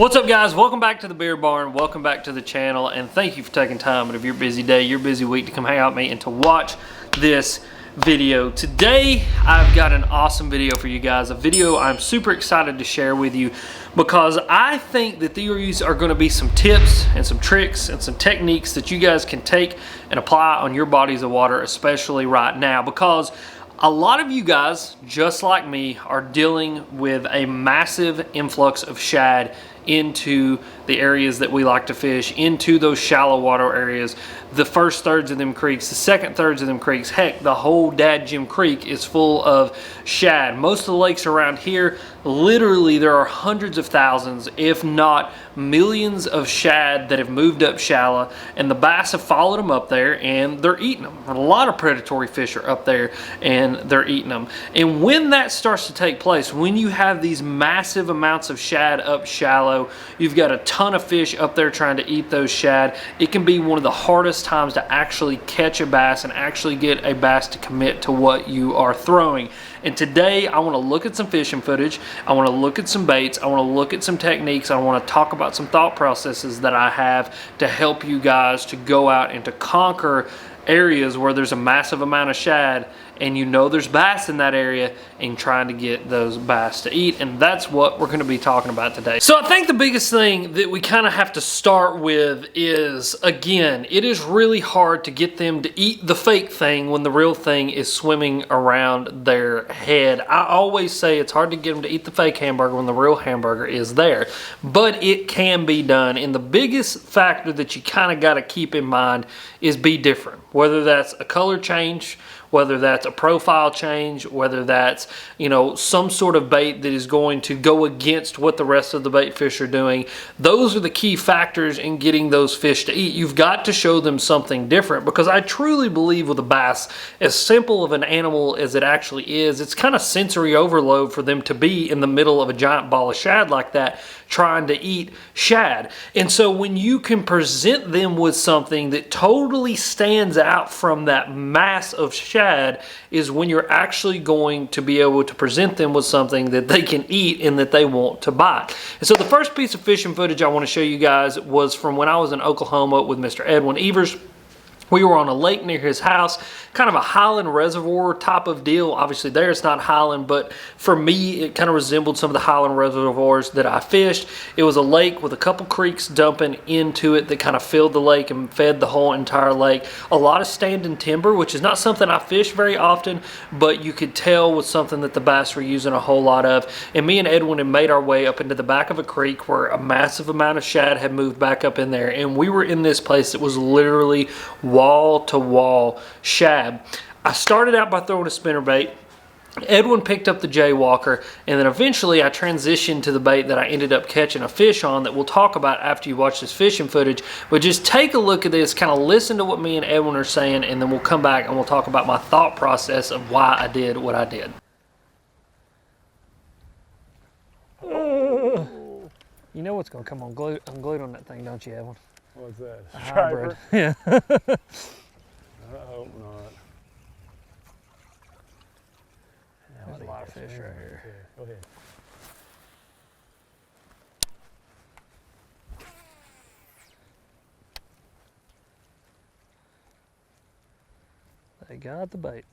What's up, guys? Welcome back to the Beer Barn. Welcome back to the channel, and thank you for taking time out of your busy day, your busy week to come hang out with me and to watch this video. Today, I've got an awesome video for you guys, a video I'm super excited to share with you because I think that these are going to be some tips and some tricks and some techniques that you guys can take and apply on your bodies of water, especially right now, because a lot of you guys, just like me, are dealing with a massive influx of shad into the areas that we like to fish, into those shallow water areas. The first thirds of them creeks, the second thirds of them creeks, heck, the whole Dad Jim Creek is full of shad. Most of the lakes around here, literally there are hundreds of thousands, if not millions of shad that have moved up shallow, and the bass have followed them up there and they're eating them. A lot of predatory fish are up there and they're eating them. And when that starts to take place, when you have these massive amounts of shad up shallow, you've got a ton of fish up there trying to eat those shad, it can be one of the hardest times to actually catch a bass and actually get a bass to commit to what you are throwing. And today I want to look at some fishing footage, I want to look at some baits, I want to look at some techniques, I want to talk about some thought processes that I have to help you guys to go out and to conquer areas where there's a massive amount of shad and you know there's bass in that area and trying to get those bass to eat. And that's what we're going to be talking about today. So I think the biggest thing that we kind of have to start with is, again, it is really hard to get them to eat the fake thing when the real thing is swimming around their head. I always say it's hard to get them to eat the fake hamburger when the real hamburger is there, but it can be done. And the biggest factor that you kind of got to keep in mind is be different. Whether that's a color change, whether that's a profile change, whether that's, you know, some sort of bait that is going to go against what the rest of the bait fish are doing. Those are the key factors in getting those fish to eat. You've got to show them something different, because I truly believe with a bass, as simple of an animal as it actually is, it's kind of sensory overload for them to be in the middle of a giant ball of shad like that, trying to eat shad. And so when you can present them with something that totally stands out from that mass of shad, is when you're actually going to be able to present them with something that they can eat and that they want to bite. And so the first piece of fishing footage I want to show you guys was from when I was in Oklahoma with Mr. Edwin Evers. We were on a lake near his house, kind of a highland reservoir type of deal. Obviously there it's not highland, but for me it kind of resembled some of the highland reservoirs that I fished. It was a lake with a couple creeks dumping into it that kind of filled the lake and fed the whole entire lake. A lot of standing timber, which is not something I fish very often, but you could tell was something that the bass were using a whole lot of. And me and Edwin had made our way up into the back of a creek where a massive amount of shad had moved back up in there. And we were in this place that was literally wall-to-wall shad. I started out by throwing a spinnerbait. Edwin picked up the jaywalker, and then eventually I transitioned to the bait that I ended up catching a fish on that we'll talk about after you watch this fishing footage. But just take a look at this, kind of listen to what me and Edwin are saying, and then we'll come back and we'll talk about my thought process of why I did what I did. You know what's going to come unglued on that thing, don't you, Edwin? What's that? A hybrid. Yeah. I hope not. There's a lot of fish right here. Yeah, go ahead. They got the bait.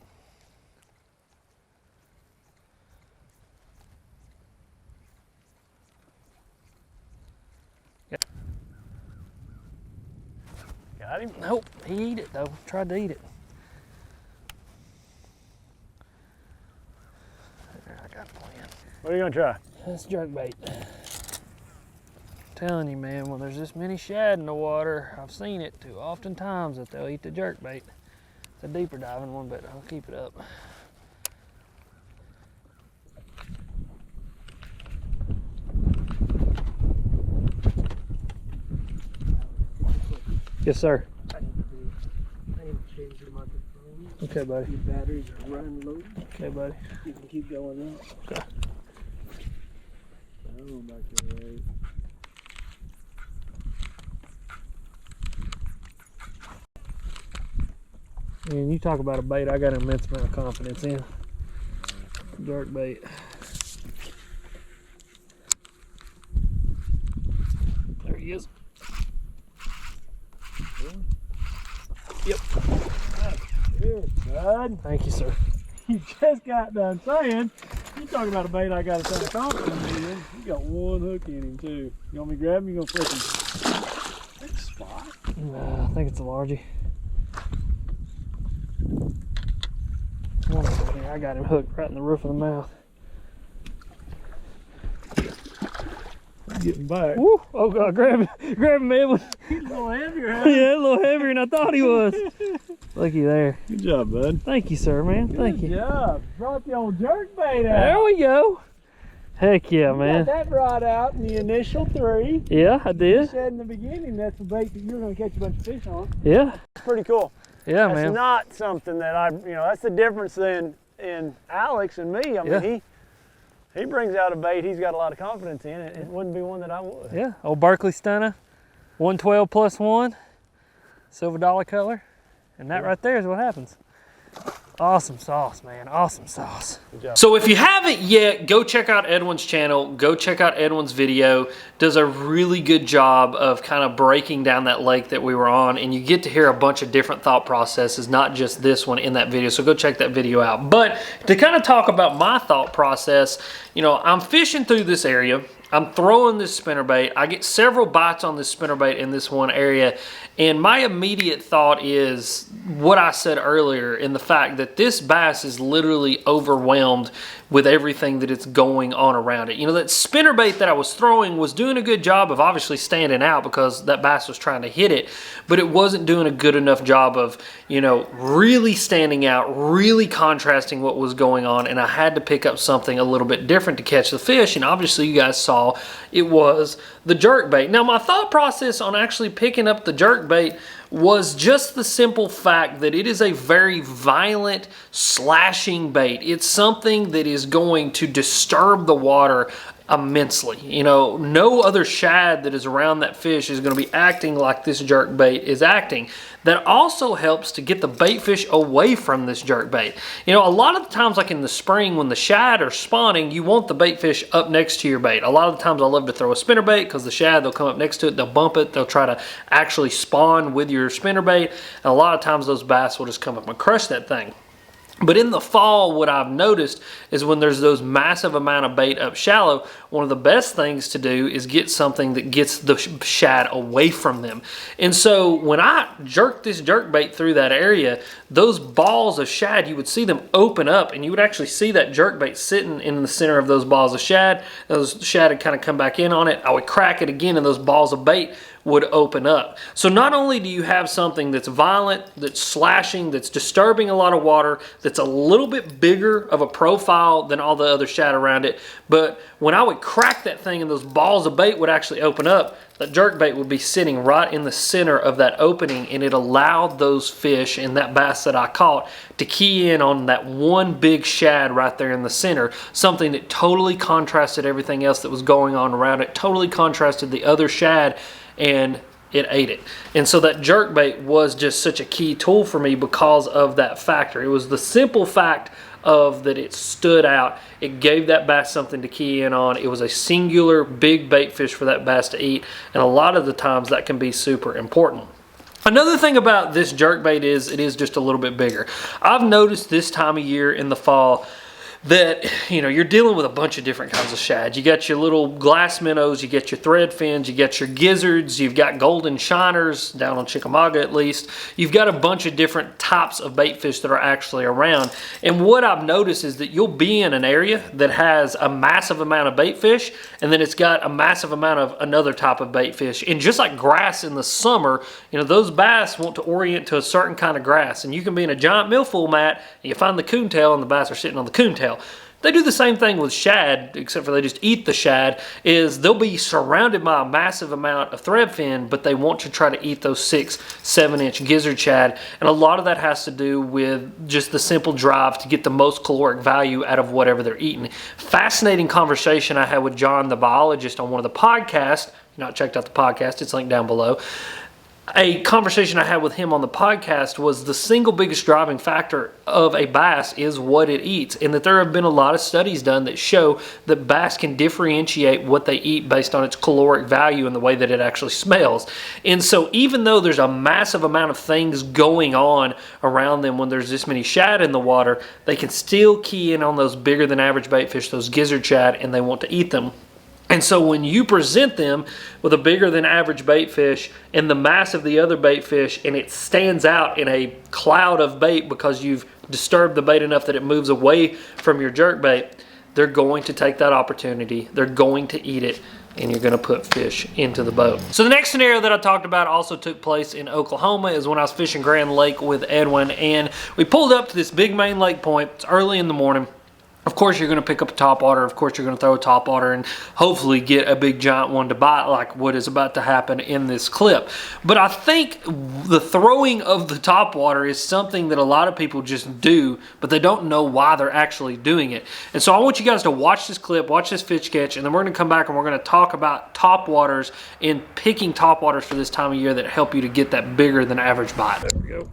Got him? Nope, he ate it though. Tried to eat it. There, I got a plan. What are you gonna try? That's jerkbait. Telling you, man, when there's this many shad in the water, I've seen it too oftentimes that they'll eat the jerkbait. It's a deeper diving one, but I'll keep it up. Yes, sir. I need to change your microphone. Okay, buddy. Your batteries are running low. Okay, buddy. You can keep going up. Okay. I don't know about your way. And you talk about a bait I got an immense amount of confidence in. Jerk bait. he is. Yep. Good, bud. Thank you, sir. You just got done saying, you talking about a bait I got a ton of confidence in. You got one hook in him too. You want me to grab him? You gonna flip him? That's a spot. Nah, I think it's a largie. One over here. I got him hooked right in the roof of the mouth. Getting back. Woo! Oh God, grab him, Edwin. He's a little heavier, huh? Yeah, a little heavier than I thought he was. Looky there. Good job, bud. Thank you, sir, man. Thank you. Good job. Brought the old jerk bait out. There we go. Heck yeah, man. Got that rod out in the initial 3. Yeah, I You did. said in the beginning that's a bait that you're going to catch a bunch of fish on. Yeah. Pretty cool. Yeah, That's man. not something that that's the difference in Alex and me. I mean, he brings out a bait he's got a lot of confidence in. It wouldn't be one that I would. Yeah. Old Berkeley Stunner, 112 plus 1, Silva Dolla color. And that right there is what happens. Awesome sauce, man. Awesome sauce. Good job. So if you haven't yet, go check out Edwin's channel. Go check out Edwin's video. Does a really good job of kind of breaking down that lake that we were on. And you get to hear a bunch of different thought processes, not just this one in that video. So go check that video out. But to kind of talk about my thought process, you know, I'm fishing through this area. I'm throwing this spinnerbait. I get several bites on this spinnerbait in this one area. And my immediate thought is what I said earlier in the fact that this bass is literally overwhelmed with everything that it's going on around it. You know, that spinnerbait that I was throwing was doing a good job of obviously standing out because that bass was trying to hit it, but it wasn't doing a good enough job of, you know, really standing out, really contrasting what was going on, and I had to pick up something a little bit different to catch the fish, and obviously you guys saw it was the jerkbait. Now my thought process on actually picking up the jerkbait was just the simple fact that it is a very violent slashing bait. It's something that is going to disturb the water immensely. You know, no other shad that is around that fish is going to be acting like this jerk bait is acting. That also helps to get the bait fish away from this jerk bait. You know, a lot of the times, like in the spring when the shad are spawning, you want the bait fish up next to your bait. A lot of the times I love to throw a spinner bait because the shad, they'll come up next to it, they'll bump it, they'll try to actually spawn with your spinner bait, and a lot of times those bass will just come up and crush that thing. But in the fall, what I've noticed is when there's those massive amount of bait up shallow, one of the best things to do is get something that gets the shad away from them. And so when I jerked this jerk bait through that area, those balls of shad, you would see them open up and you would actually see that jerk bait sitting in the center of those balls of shad. Those shad would kind of come back in on it. I would crack it again and those balls of bait would open up. So not only do you have something that's violent, that's slashing, that's disturbing a lot of water, that's a little bit bigger of a profile than all the other shad around it, but when I would crack that thing and those balls of bait would actually open up, that jerk bait would be sitting right in the center of that opening, and it allowed those fish and that bass that I caught to key in on that one big shad right there in the center, something that totally contrasted everything else that was going on around it, totally contrasted the other shad, and it ate it. And so that jerkbait was just such a key tool for me because of that factor. It was the simple fact of that it stood out. It gave that bass something to key in on. It was a singular big bait fish for that bass to eat, and a lot of the times that can be super important. Another thing about this jerkbait is it is just a little bit bigger. I've noticed this time of year in the fall that, you know, you're dealing with a bunch of different kinds of shad. You got your little glass minnows, you get your thread fins, you get your gizzards, you've got golden shiners, down on Chickamauga at least. You've got a bunch of different types of bait fish that are actually around. And what I've noticed is that you'll be in an area that has a massive amount of bait fish, and then it's got a massive amount of another type of bait fish. And just like grass in the summer, you know, those bass want to orient to a certain kind of grass. And you can be in a giant milfoil mat, and you find the coontail, and the bass are sitting on the coontail. They do the same thing with shad, except for they just eat the shad, is they'll be surrounded by a massive amount of thread fin, but they want to try to eat those 6-7 inch gizzard shad. And a lot of that has to do with just the simple drive to get the most caloric value out of whatever they're eating. Fascinating conversation I had with John, the biologist, on one of the podcasts. If you've not checked out the podcast, it's linked down below. a conversation I had with him on the podcast was the single biggest driving factor of a bass is what it eats, and that there have been a lot of studies done that show that bass can differentiate what they eat based on its caloric value and the way that it actually smells. And so even though there's a massive amount of things going on around them when there's this many shad in the water, they can still key in on those bigger than average bait fish, those gizzard shad, and they want to eat them. And so when you present them with a bigger than average bait fish and the mass of the other bait fish, and it stands out in a cloud of bait because you've disturbed the bait enough that it moves away from your jerk bait, they're going to take that opportunity. They're going to eat it, and you're going to put fish into the boat. So the next scenario that I talked about also took place in Oklahoma, is when I was fishing Grand Lake with Edwin, and we pulled up to this big main lake point. It's early in the morning. Of course you're going to pick up a topwater. Of course you're going to throw a topwater and hopefully get a big giant one to bite, like what is about to happen in this clip. But I think the throwing of the topwater is something that a lot of people just do, but they don't know why they're actually doing it. And so I want you guys to watch this clip, watch this fish catch, and then we're going to come back and we're going to talk about topwaters and picking topwaters for this time of year that help you to get that bigger than average bite. There we go.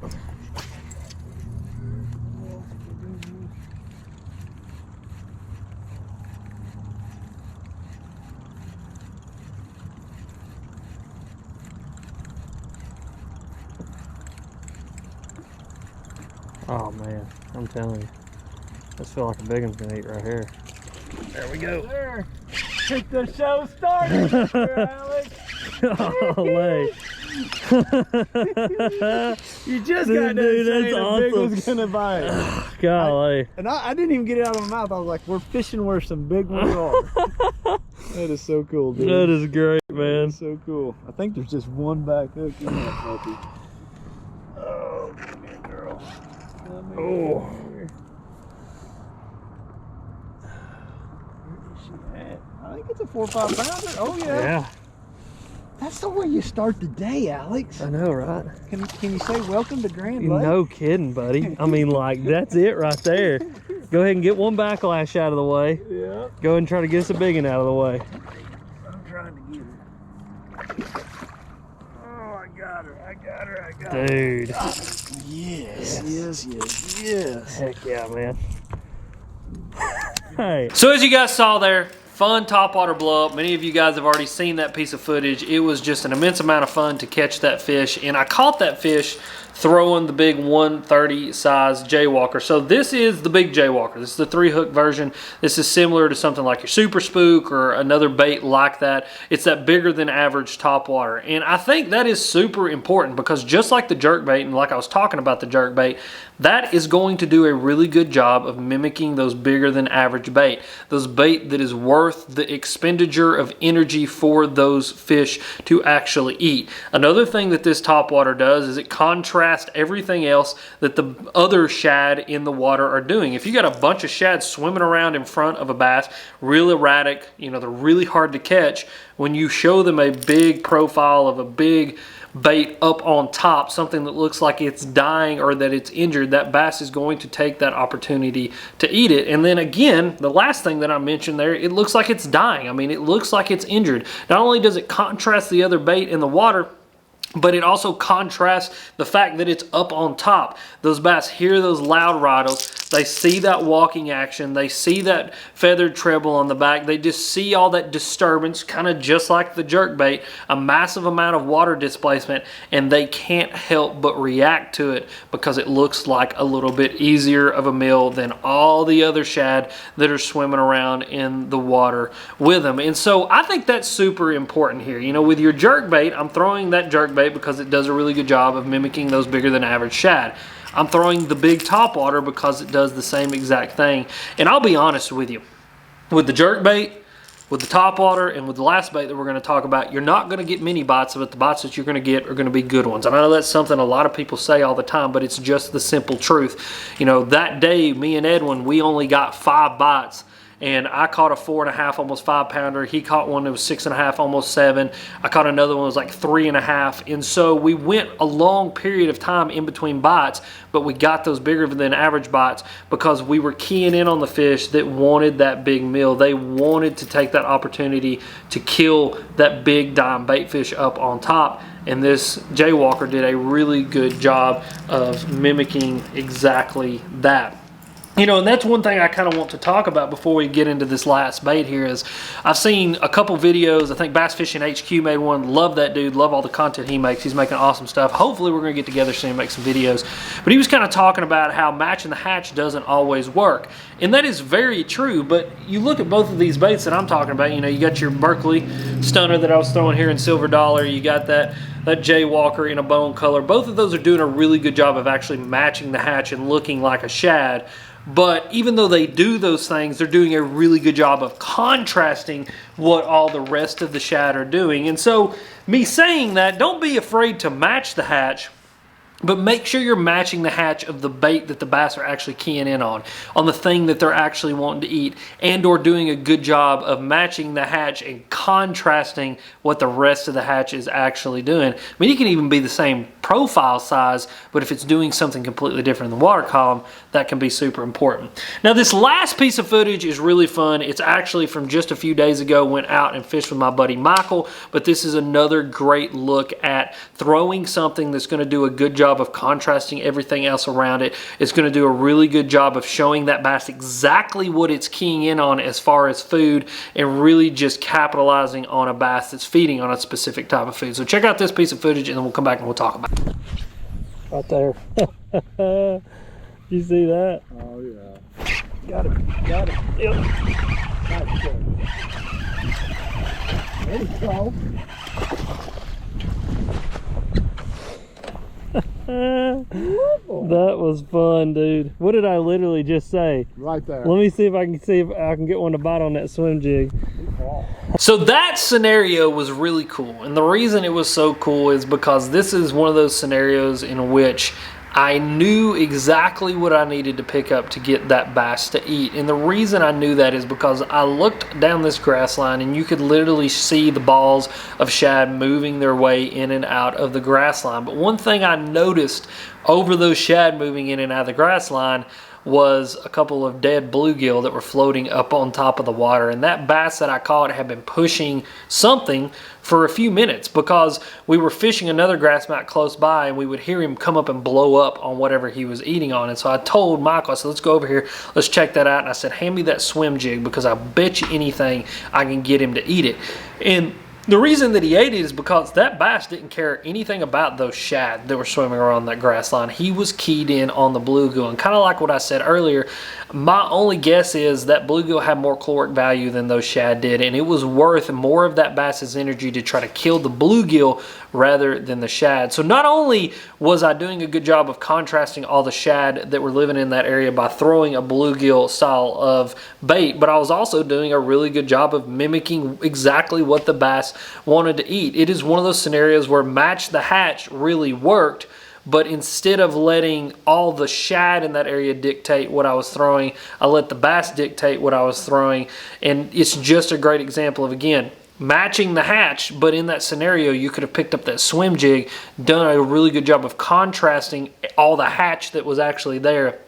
Oh man, I'm telling you, this feel like a big one's gonna eat right here. There we go. There. Get the show started, Mr. Alex. Golly. You just got done saying a big one's gonna bite. Golly. I didn't even get it out of my mouth. I was like, we're fishing where some big ones are. That is so cool, dude. That is great, man. That's so cool. I think there's just one back hook in that puppy. Oh, come here, girl. Oh. Where is she at? I think it's a 4 or 5 pounder. Oh yeah. Yeah. That's the way you start the day, Alex. I know, right? Can you say welcome to Grand Lake? No kidding, buddy. I mean, like, that's it right there. Go ahead and get one backlash out of the way. Yeah. Go ahead and try to get us a big one out of the way. I'm trying to get her. Oh, I got her. I got her. I got her. Dude. Yes. Heck yeah, man. Hey. So as you guys saw there, fun topwater blow up. Many of you guys have already seen that piece of footage. It was just an immense amount of fun to catch that fish, and I caught that fish throwing the big 130 size jaywalker. So this is the big jaywalker. This is the 3-hook version. This is similar to something like your super spook or another bait like that. It's that bigger than average topwater, and I think that is super important because just like the jerk bait, and like I was talking about the jerk bait, that is going to do a really good job of mimicking those bigger than average bait. Those bait that is worth the expenditure of energy for those fish to actually eat. Another thing that this topwater does is it contrasts everything else that the other shad in the water are doing. If you got a bunch of shad swimming around in front of a bass, real erratic, you know, they're really hard to catch, when you show them a big profile of a big bait up on top, something that looks like it's dying or that it's injured, that bass is going to take that opportunity to eat it. And then again, the last thing that I mentioned there, it looks like it's dying. I mean, it looks like it's injured. Not only does it contrast the other bait in the water, but it also contrasts the fact that it's up on top. Those bass hear those loud rattles. They see that walking action. They see that feathered treble on the back. They just see all that disturbance, kind of just like the jerkbait, a massive amount of water displacement, and they can't help but react to it because it looks like a little bit easier of a meal than all the other shad that are swimming around in the water with them. And so I think that's super important here. You know, with your jerkbait, I'm throwing that jerkbait because it does a really good job of mimicking those bigger than average shad. I'm throwing the big topwater because it does the same exact thing. And I'll be honest with you, with the jerkbait, with the topwater, and with the last bait that we're going to talk about, you're not going to get many bites, but the bites that you're going to get are going to be good ones. And I know that's something a lot of people say all the time, but it's just the simple truth. You know, that day, me and Edwin, we only got 5 bites. and I caught a 4.5, almost 5 pounder. He caught one that was 6.5, almost 7. I caught another one that was like 3.5. And so we went a long period of time in between bites, but we got those bigger than average bites because we were keying in on the fish that wanted that big meal. They wanted to take that opportunity to kill that big dime bait fish up on top. And this jaywalker did a really good job of mimicking exactly that. You know, and that's one thing I kind of want to talk about before we get into this last bait here is I've seen a couple videos. I think Bass Fishing HQ made one. Love that dude. Love all the content he makes. He's making awesome stuff. Hopefully we're going to get together soon and make some videos. But he was kind of talking about how matching the hatch doesn't always work. And that is very true. But you look at both of these baits that I'm talking about. You know, you got your Berkeley stunner that I was throwing here in Silver Dollar. You got that jaywalker in a bone color. Both of those are doing a really good job of actually matching the hatch and looking like a shad. But even though they do those things, they're doing a really good job of contrasting what all the rest of the shad are doing. And so me saying that, don't be afraid to match the hatch, but make sure you're matching the hatch of the bait that the bass are actually keying in on the thing that they're actually wanting to eat, and or doing a good job of matching the hatch and contrasting what the rest of the hatch is actually doing. I mean, it can even be the same profile size, but if it's doing something completely different in the water column, that can be super important. Now, this last piece of footage is really fun. It's actually from just a few days ago. Went out and fished with my buddy Michael, but this is another great look at throwing something that's going to do a good job of contrasting everything else around it. It's going to do a really good job of showing that bass exactly what it's keying in on as far as food, and really just capitalizing on a bass that's feeding on a specific type of food. So check out this piece of footage and then we'll come back and we'll talk about it. Right there. You see that? Oh yeah. Got it. Got it. Yep. Nice shot. There you go. That was fun, dude. What did I literally just say? Right there. Let me see if I can get one to bite on that swim jig. So that scenario was really cool, and the reason it was so cool is because this is one of those scenarios in which I knew exactly what I needed to pick up to get that bass to eat. And the reason I knew that is because I looked down this grass line and you could literally see the balls of shad moving their way in and out of the grass line. But one thing I noticed over those shad moving in and out of the grass line was a couple of dead bluegill that were floating up on top of the water. And that bass that I caught had been pushing something for a few minutes because we were fishing another grass mat close by and we would hear him come up and blow up on whatever he was eating on. And so I told Michael, I said, let's go over here, let's check that out. And I said, hand me that swim jig because I bet you anything I can get him to eat it. And the reason that he ate it is because that bass didn't care anything about those shad that were swimming around that grass line. He was keyed in on the bluegill. And kind of like what I said earlier, my only guess is that bluegill had more caloric value than those shad did. And it was worth more of that bass's energy to try to kill the bluegill rather than the shad. So not only was I doing a good job of contrasting all the shad that were living in that area by throwing a bluegill style of bait, but I was also doing a really good job of mimicking exactly what the bass wanted to eat. It is one of those scenarios where match the hatch really worked, but instead of letting all the shad in that area dictate what I was throwing, I let the bass dictate what I was throwing. And it's just a great example of, again, matching the hatch, but in that scenario you could have picked up that swim jig, done a really good job of contrasting all the hatch that was actually there,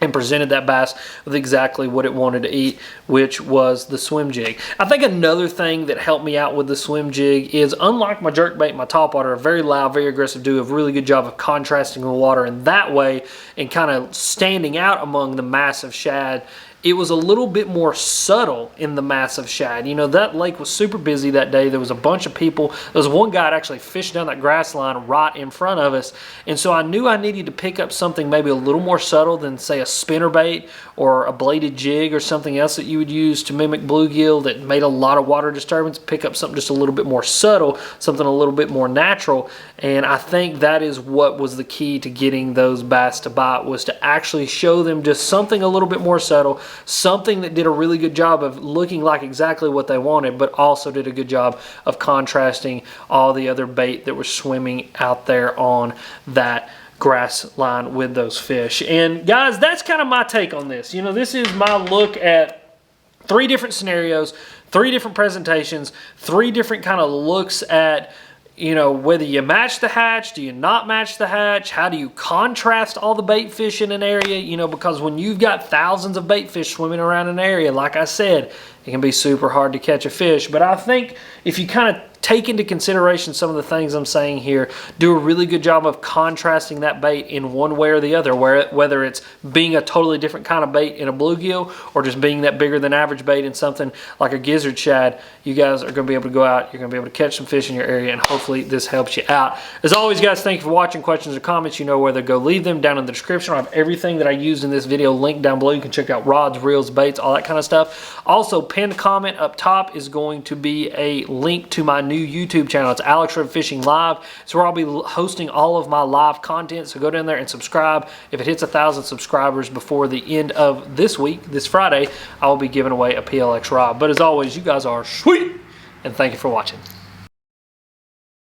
and presented that bass with exactly what it wanted to eat, which was the swim jig. I think another thing that helped me out with the swim jig is, unlike my jerkbait and my topwater, a very loud, very aggressive, do a really good job of contrasting the water in that way and kind of standing out among the massive shad. It was a little bit more subtle in the massive shad. You know, that lake was super busy that day. There was a bunch of people. There was one guy that actually fished down that grass line right in front of us. And so I knew I needed to pick up something maybe a little more subtle than, say, a spinnerbait or a bladed jig or something else that you would use to mimic bluegill that made a lot of water disturbance. Pick up something just a little bit more subtle, something a little bit more natural. And I think that is what was the key to getting those bass to bite, was to actually show them just something a little bit more subtle, something that did a really good job of looking like exactly what they wanted, but also did a good job of contrasting all the other bait that were swimming out there on that grass line with those fish. And guys, that's kind of my take on this. You know, this is my look at 3 different scenarios, 3 different presentations, 3 different kind of looks at, you know, whether you match the hatch, do you not match the hatch, how do you contrast all the bait fish in an area, you know, because when you've got thousands of bait fish swimming around an area, like I said, it can be super hard to catch a fish. But I think if you kind of take into consideration some of the things I'm saying here, do a really good job of contrasting that bait in one way or the other, whether it's being a totally different kind of bait in a bluegill or just being that bigger than average bait in something like a gizzard shad. You guys are going to be able to go out, you're going to be able to catch some fish in your area, and hopefully this helps you out. As always, guys, thank you for watching. Questions or comments, you know where to go. Leave them down in the description. I have everything that I used in this video linked down below. You can check out rods, reels, baits, all that kind of stuff. Also, pinned comment up top is going to be a link to my new YouTube channel. It's Alex Red Fishing Live. It's where I'll be hosting all of my live content. So go down there and subscribe. If it hits 1,000 subscribers before the end of this week, this Friday, I will be giving away a PLX rod. But as always, you guys are sweet, and thank you for watching.